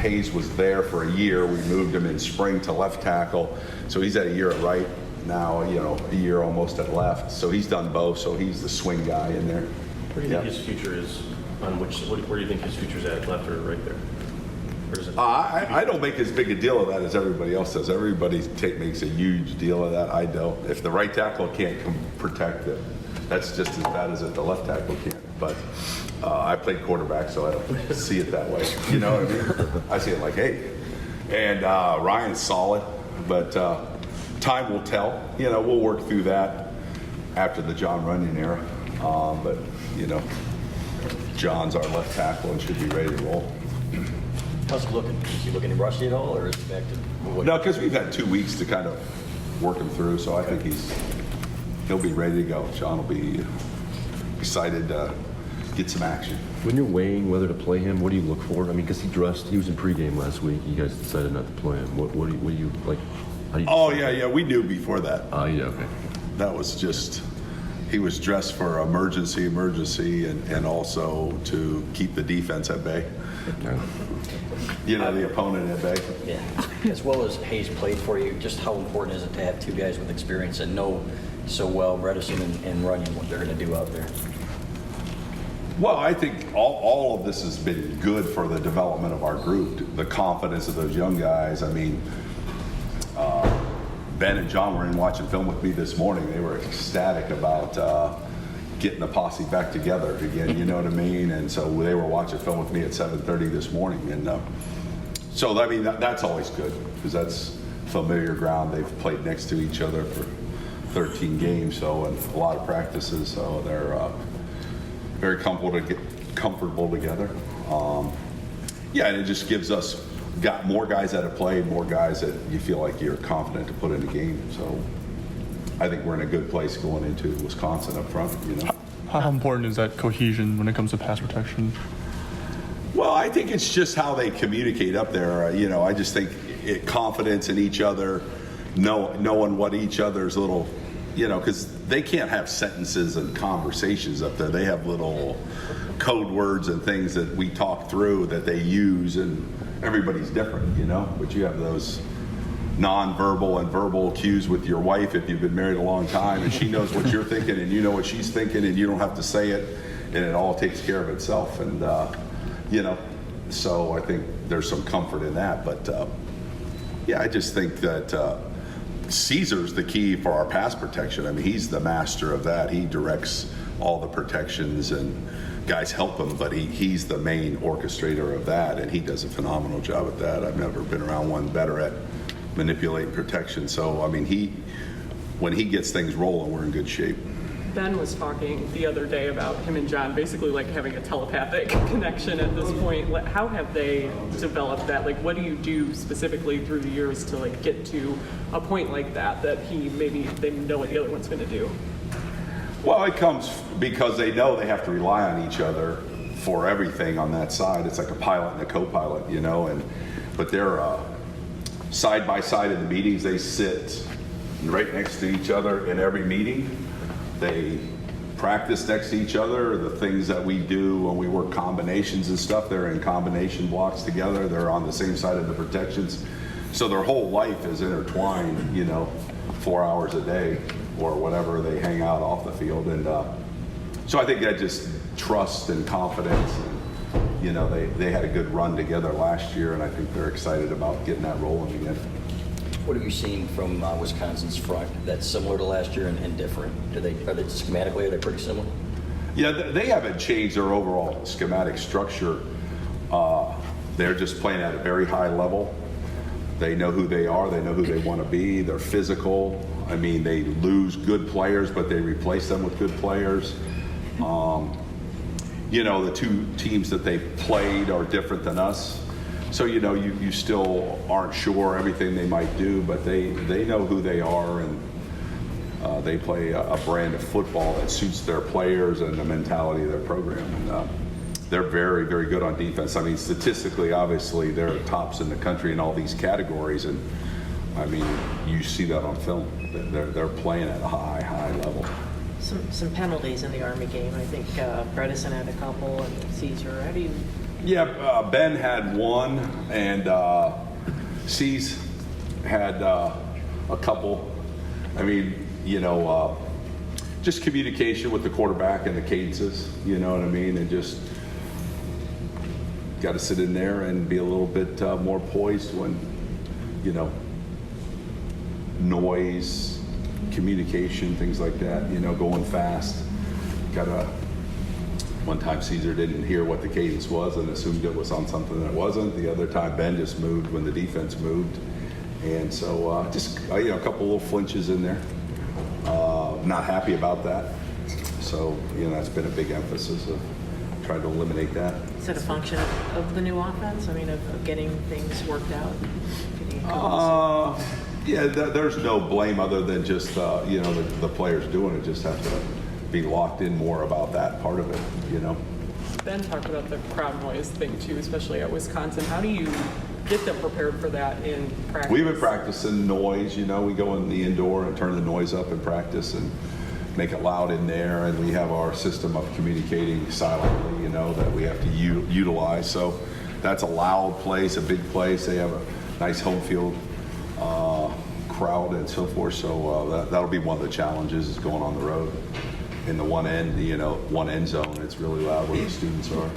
Hayes was there for a year. We moved him in spring to left tackle. So he's at a year at right now, a year almost at left. So he's done both. So he's the swing guy in there. Where do you think his future is? Where do you think his future is at, left or right there? Where is it? I don't make as big a deal of that as everybody else does. Everybody makes a huge deal of that. I don't. If the right tackle can't protect it, that's just as bad as if the left tackle can't. But I played quarterback, so I don't see it that way. You know what I mean? I see it like, hey. And Ryan's solid, but time will tell. We'll work through that after the John Runyon era. But, John's our left tackle and should be ready to roll. How's he looking? Is he looking rusty at all, or is he back to? No, because we've had 2 weeks to kind of work him through, so I think he'll be ready to go. John will be excited to get some action. When you're weighing whether to play him, what do you look for? I mean, because he was in pregame last week. You guys decided not to play him. What do you like? How do you Oh yeah, we knew before that. Yeah, okay. That was just, he was dressed for emergency, and also to keep the defense at bay. The opponent at bay. Yeah. As well as Hayes played for you, just how important is it to have two guys with experience and know so well, Bredesen and Runyon, what they're going to do out there? Well, I think all of this has been good for the development of our group, the confidence of those young guys. I mean, Ben and John were in watching film with me this morning. They were ecstatic about getting the posse back together again, you know what I mean? And so they were watching film with me at 7:30 this morning. And so, I mean, that's always good because that's familiar ground. They've played next to each other for 13 games, so, and a lot of practices, so they're very comfortable together. And it just gives us got more guys that have played, more guys that you feel like you're confident to put in a game. So I think we're in a good place going into Wisconsin up front. How important is that cohesion when it comes to pass protection? Well, I think it's just how they communicate up there. I just think confidence in each other, knowing what each other's little, because they can't have sentences and conversations up there. They have little code words and things that we talk through that they use, and everybody's different, but you have those non-verbal and verbal cues with your wife if you've been married a long time, and she knows what you're thinking and you know what she's thinking, and you don't have to say it, and it all takes care of itself. And so I think there's some comfort in that. But I just think that Caesar's the key for our pass protection. I mean, he's the master of that. He directs all the protections, and guys help him, but he's the main orchestrator of that, and he does a phenomenal job at that. I've never been around one better at manipulating protection. So, I mean, when he gets things rolling, we're in good shape. Ben was talking the other day about him and John basically like having a telepathic connection at this point. How have they developed that? Like, what do you do specifically through the years to like get to a point like that they know what the other one's going to do? Well, it comes because they know they have to rely on each other for everything on that side. It's like a pilot and a co-pilot, but they're side by side in the meetings. They sit right next to each other in every meeting. They practice next to each other. The things that we do when we work combinations and stuff, they're in combination blocks together. They're on the same side of the protections. So their whole life is intertwined, 4 hours a day or whatever they hang out off the field. And so I think that just trust and confidence. And, they had a good run together last year, and I think they're excited about getting that rolling again. What have you seen from Wisconsin's front that's similar to last year and different? Are they schematically, are they pretty similar? Yeah, they haven't changed their overall schematic structure. They're just playing at a very high level. They know who they are. They know who they want to be. They're physical. I mean, they lose good players, but they replace them with good players. The two teams that they played are different than us. So, you still aren't sure everything they might do, but they know who they are, and they play a brand of football that suits their players and the mentality of their program. And they're very, very good on defense. I mean, statistically, obviously, they're tops in the country in all these categories, and I mean, you see that on film. They're playing at a high level. Some penalties in the Army game. I think Bredesen had a couple, and Caesar. How do you Yeah, Ben had one, and C's had a couple. I mean, just communication with the quarterback and the cadences, you know what I mean? And just got to sit in there and be a little bit more poised when, noise, communication, things like that, going fast. One time Caesar didn't hear what the cadence was and assumed it was on something that it wasn't. The other time Ben just moved when the defense moved. And so just, a couple little flinches in there. Not happy about that. So, that's been a big emphasis of trying to eliminate that. Is it a function of the new offense? I mean, of getting things worked out? Getting it Yeah, there's no blame other than just, the players doing it just have to be locked in more about that part of it, Ben talked about the crowd noise thing too, especially at Wisconsin. How do you get them prepared for that in practice? We've been practicing noise, we go in the indoor and turn the noise up in practice and make it loud in there, and we have our system of communicating silently, that we have to utilize. So that's a loud place, a big place. They have a nice home field crowd and so forth. So that'll be one of the challenges is going on the road. In the one end, one end zone, it's really loud where the students are.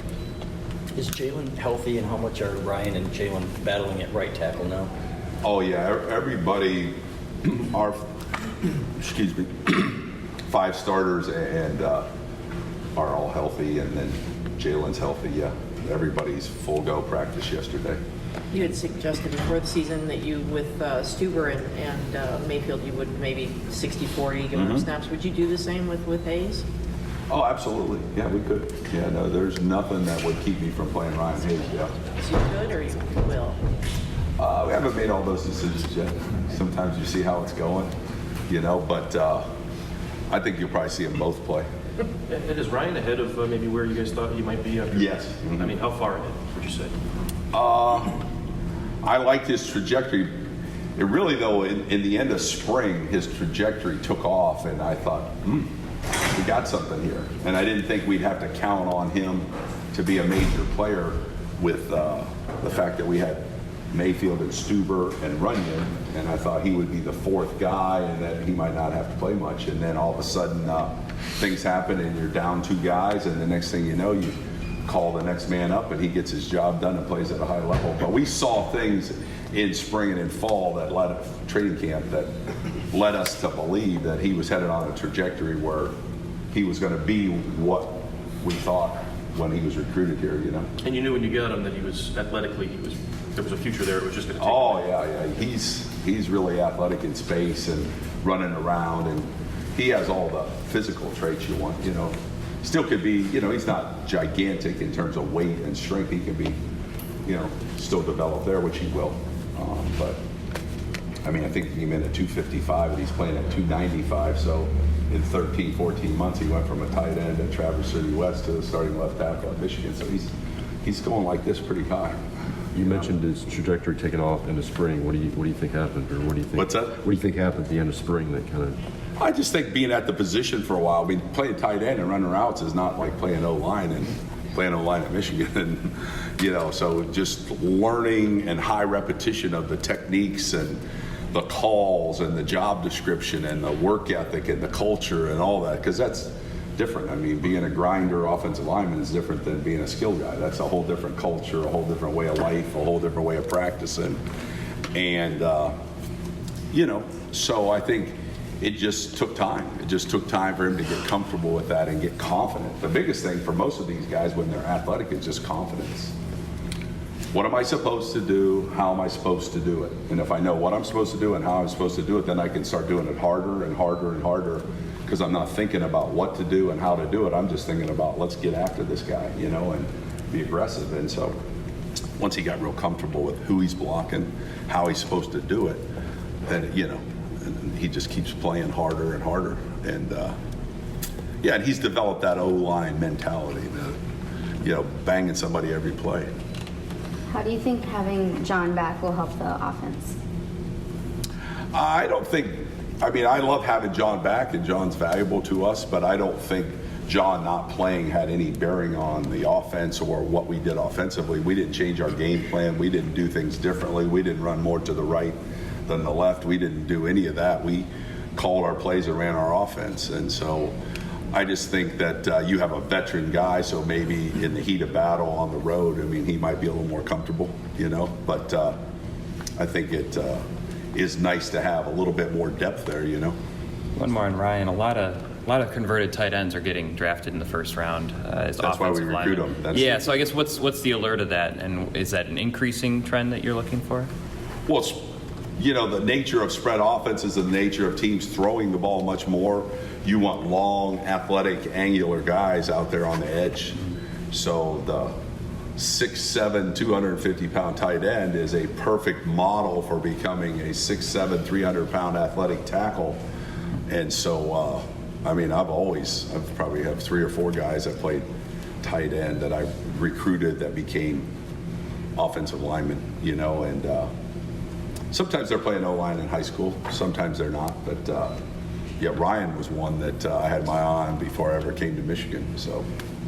Is Jalen healthy, and how much are Ryan and Jalen battling at right tackle now? Oh yeah, everybody, our, excuse me, 5 starters and are all healthy, and then Jalen's healthy. Yeah, everybody's full go practice yesterday. You had suggested before the season that you, with Stuber and Mayfield, you would maybe 60-40 give them snaps. Would you do the same with Hayes? Oh, absolutely. Yeah, we could. Yeah, no, there's nothing that would keep me from playing Ryan Hayes. Yeah. So you could, or you will? We haven't made all those decisions yet. Sometimes you see how it's going, but I think you'll probably see them both play. And is Ryan ahead of maybe where you guys thought he might be? After? Yes. Mm-hmm. I mean, how far ahead would you say? I liked his trajectory. It really, though, in the end of spring, his trajectory took off, and I thought, we got something here. And I didn't think we'd have to count on him to be a major player with the fact that we had Mayfield and Stuber and Runyon, and I thought he would be the 4th guy and that he might not have to play much. And then all of a sudden, things happen and you're down 2 guys, and the next thing you know, you call the next man up and he gets his job done and plays at a high level. But we saw things in spring and in fall that training camp that led us to believe that he was headed on a trajectory where he was going to be what we thought when he was recruited here, And you knew when you got him that he was athletically, there was a future there. It was just going to take. Oh yeah. He's really athletic in space and running around, and he has all the physical traits you want, Still could be, he's not gigantic in terms of weight and strength. He can be, still develop there, which he will. But, I mean, I think he came in at 255 and he's playing at 295. So in 13, 14 months, he went from a tight end at Traverse City West to the starting left tackle at Michigan. So he's going like this pretty high. You mentioned his trajectory taking off in the spring. What do you think happened, or what do you think? What's that? What do you think happened at the end of spring that kind of? I just think being at the position for a while, playing tight end and running routes is not like playing O-line and playing O-line at Michigan. And, so just learning and high repetition of the techniques and the calls and the job description and the work ethic and the culture and all that, because that's different. I mean, being a grinder offensive lineman is different than being a skill guy. That's a whole different culture, a whole different way of life, a whole different way of practicing. And, so I think it just took time. It just took time for him to get comfortable with that and get confident. The biggest thing for most of these guys when they're athletic is just confidence. What am I supposed to do? How am I supposed to do it? And if I know what I'm supposed to do and how I'm supposed to do it, then I can start doing it harder and harder and harder, because I'm not thinking about what to do and how to do it. I'm just thinking about, let's get after this guy, and be aggressive. And so once he got real comfortable with who he's blocking, how he's supposed to do it, then, and he just keeps playing harder and harder. And, and he's developed that O-line mentality, banging somebody every play. How do you think having John back will help the offense? I love having John back, and John's valuable to us, but I don't think John not playing had any bearing on the offense or what we did offensively. We didn't change our game plan. We didn't do things differently. We didn't run more to the right than the left. We didn't do any of that. We called our plays and ran our offense. And so I just think that you have a veteran guy, so maybe in the heat of battle on the road, I mean, he might be a little more comfortable, you know. But I think it is nice to have a little bit more depth there, you know. One more on Ryan. A lot of converted tight ends are getting drafted in the first round as That's why we offensive recruit linemen. them. Yeah. So I guess what's the alert of that, and is that an increasing trend that you're looking for? Well, it's, you know, the nature of spread offense is the nature of teams throwing the ball much more. You want long, athletic, angular guys out there on the edge. So the 6'7", 250-pound tight end is a perfect model for becoming a 6'7", 300-pound athletic tackle. And so, I mean, I've probably have 3 or 4 guys that played tight end that I recruited that became offensive linemen, you know, and sometimes they're playing O-line in high school, sometimes they're not, but yeah, Ryan was one that I had my eye on before I ever came to Michigan, so.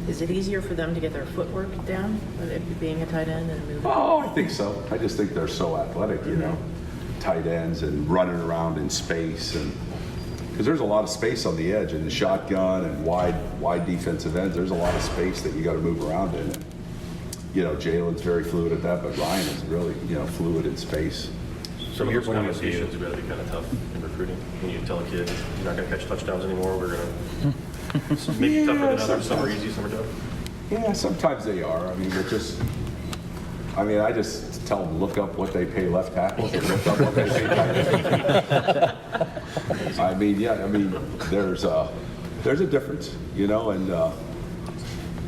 Is it easier for them to get their footwork down, being a tight end and moving? Oh, I think so. I just think they're so athletic, you know, tight ends and running around in space, and because there's a lot of space on the edge in the shotgun and wide defensive ends. There's a lot of space that you got to move around in. And, you know, Jalen's very fluid at that, but Ryan is really, you know, fluid in space. Some of those conversations are going to be kind of tough in recruiting. When you tell a kid, you're not going to catch touchdowns anymore, we're going to maybe tougher than others. Some are easy, some are tough. Yeah, sometimes they are. I mean, they're just, I mean, I just tell them, look up what they pay left tackles and look up what they pay tight ends. I mean, yeah, I mean, there's a difference, you know, and,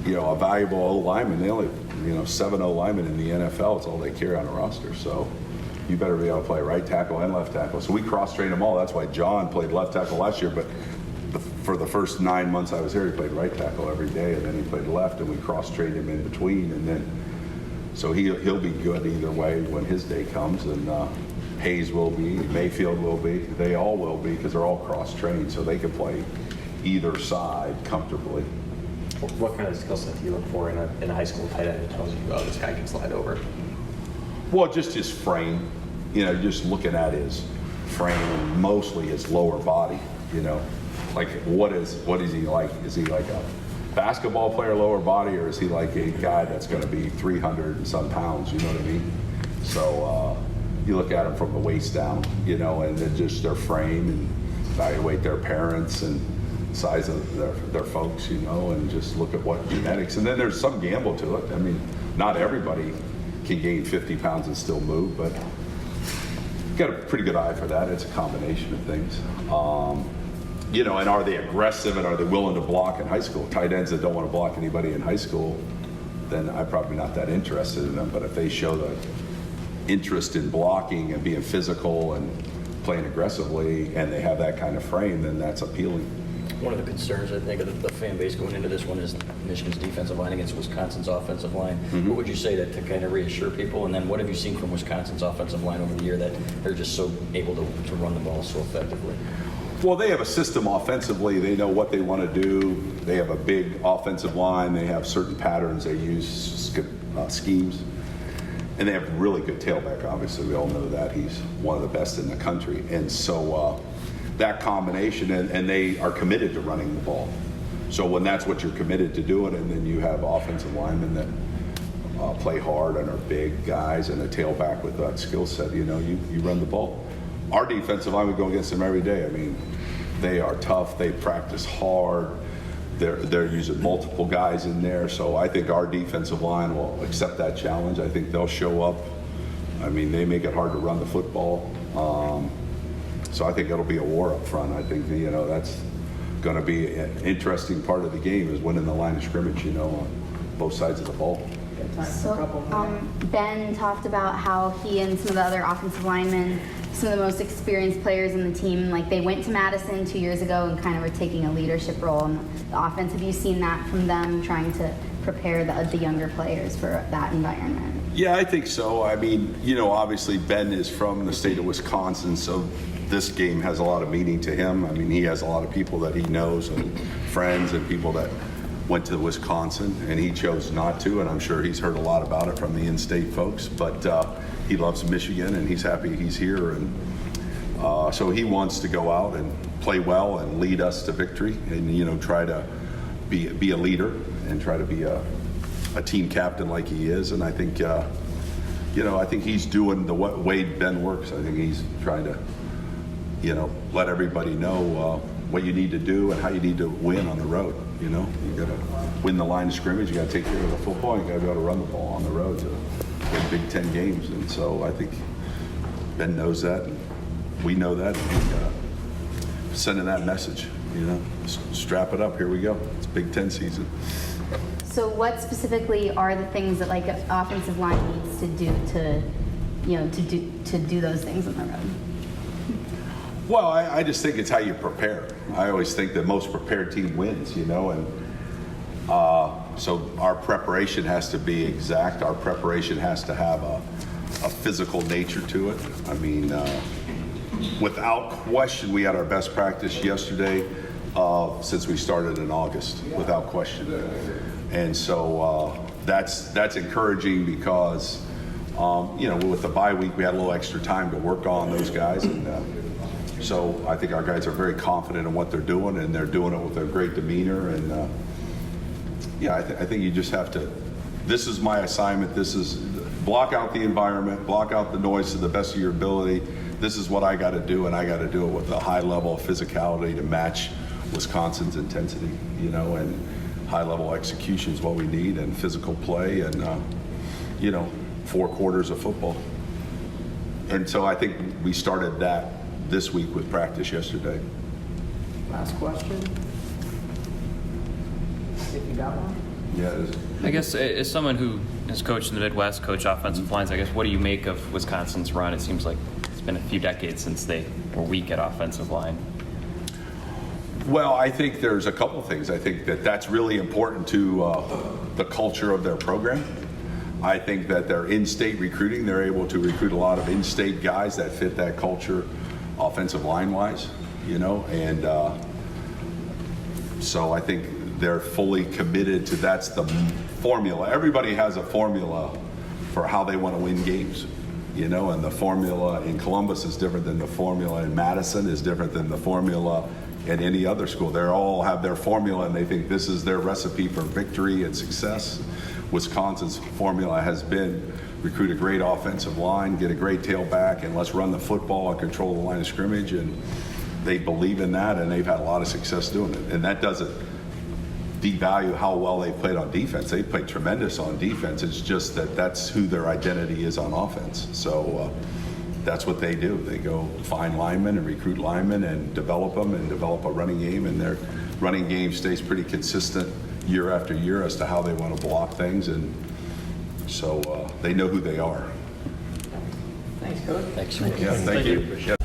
you know, a valuable O-lineman, they only, you know, 7 O-linemen in the NFL, it's all they carry on a roster, so you better be able to play right tackle and left tackle. So we cross-train them all. That's why John played left tackle last year, but for the first 9 months I was here, he played right tackle every day, and then he played left, and we cross-trained him in between, and then, so he'll be good either way when his day comes, and Hayes will be, Mayfield will be, they all will be, because they're all cross-trained, so they can play either side comfortably. What kind of skill set do you look for in a high school tight end that tells you, oh, this guy can slide over? Well, just his frame, you know, just looking at his frame and mostly his lower body, you know, like what is he like? Is he like a basketball player lower body, or is he like a guy that's going to be 300 and some pounds, you know what I mean? So you look at him from the waist down, you know, and then just their frame, and evaluate their parents and size of their folks, you know, and just look at what genetics. And then there's some gamble to it. I mean, not everybody can gain 50 pounds and still move, but got a pretty good eye for that. It's a combination of things. You know, and are they aggressive and are they willing to block in high school? Tight ends that don't want to block anybody in high school, then I'm probably not that interested in them. But if they show the interest in blocking and being physical and playing aggressively, and they have that kind of frame, then that's appealing. One of the concerns, I think, of the fan base going into this one is Michigan's defensive line against Wisconsin's offensive line. What would you say to kind of reassure people? And then what have you seen from Wisconsin's offensive line over the year that they're just so able to run the ball so effectively? Well, they have a system offensively. They know what they want to do. They have a big offensive line. They have certain patterns they use, schemes. And they have really good tailback, obviously. We all know that. He's one of the best in the country. And so that combination, and they are committed to running the ball. So when that's what you're committed to doing, and then you have offensive linemen that play hard and are big guys, and a tailback with that skill set, you know, you run the ball. Our defensive line, we go against them every day. I mean, they are tough. They practice hard. They're using multiple guys in there. So I think our defensive line will accept that challenge. I think they'll show up. I mean, they make it hard to run the football. So I think it'll be a war up front. I think, you know, that's going to be an interesting part of the game, is winning the line of scrimmage, you know, on both sides of the ball. So, Ben talked about how he and some of the other offensive linemen, some of the most experienced players in the team, like they went to Madison 2 years ago and kind of were taking a leadership role in the offense. Have you seen that from them, trying to prepare the younger players for that environment? Yeah, I think so. I mean, you know, obviously Ben is from the state of Wisconsin, so this game has a lot of meaning to him. I mean, he has a lot of people that he knows and friends and people that went to Wisconsin, and he chose not to, and I'm sure he's heard a lot about it from the in-state folks, but he loves Michigan, and he's happy he's here, and so he wants to go out and play well and lead us to victory, and, you know, try to be a leader and try to be a team captain like he is. And I think, you know, I think he's doing the way Ben works. I think he's trying to, you know, let everybody know what you need to do and how you need to win on the road. You know, you got to win the line of scrimmage. You got to take care of the football. You got to be able to run the ball on the road to win Big Ten games. And so I think Ben knows that, and we know that. And sending that message, you know, strap it up. Here we go. It's Big Ten season. So what specifically are the things that like an offensive line needs to do to, you know, to do those things on the road? Well, I just think it's how you prepare. I always think the most prepared team wins, you know, and so our preparation has to be exact. Our preparation has to have a physical nature to it. I mean, without question, we had our best practice yesterday since we started in August, without question. And so that's encouraging because, you know, with the bye week, we had a little extra time to work on those guys. And so I think our guys are very confident in what they're doing, and they're doing it with a great demeanor. And yeah, I think you just have to, this is my assignment. This is block out the environment, block out the noise to the best of your ability. This is what I got to do, and I got to do it with a high level of physicality to match Wisconsin's intensity, you know, and high level execution is what we need, and physical play, and you know, 4 quarters of football. And so I think we started that this week with practice yesterday. Last question. If you got one. Yeah. I guess as someone who has coached in the Midwest, coached offensive lines, I guess, what do you make of Wisconsin's run? It seems like it's been a few decades since they were weak at offensive line. Well, I think there's a couple things. I think that that's really important to the culture of their program. I think that their in-state recruiting, they're able to recruit a lot of in-state guys that fit that culture offensive line-wise, you know, and so I think they're fully committed to that's the formula. Everybody has a formula for how they want to win games, you know, and the formula in Columbus is different than the formula in Madison, is different than the formula at any other school. They all have their formula, and they think this is their recipe for victory and success. Wisconsin's formula has been recruit a great offensive line, get a great tailback, and let's run the football and control the line of scrimmage. And they believe in that, and they've had a lot of success doing it. And that doesn't devalue how well they played on defense. They played tremendous on defense. It's just that that's who their identity is on offense. So that's what they do. They go find linemen and recruit linemen and develop them and develop a running game, and their running game stays pretty consistent year after year as to how they want to block things, and so they know who they are. Thanks, Coach. Thanks. Yeah, thank you.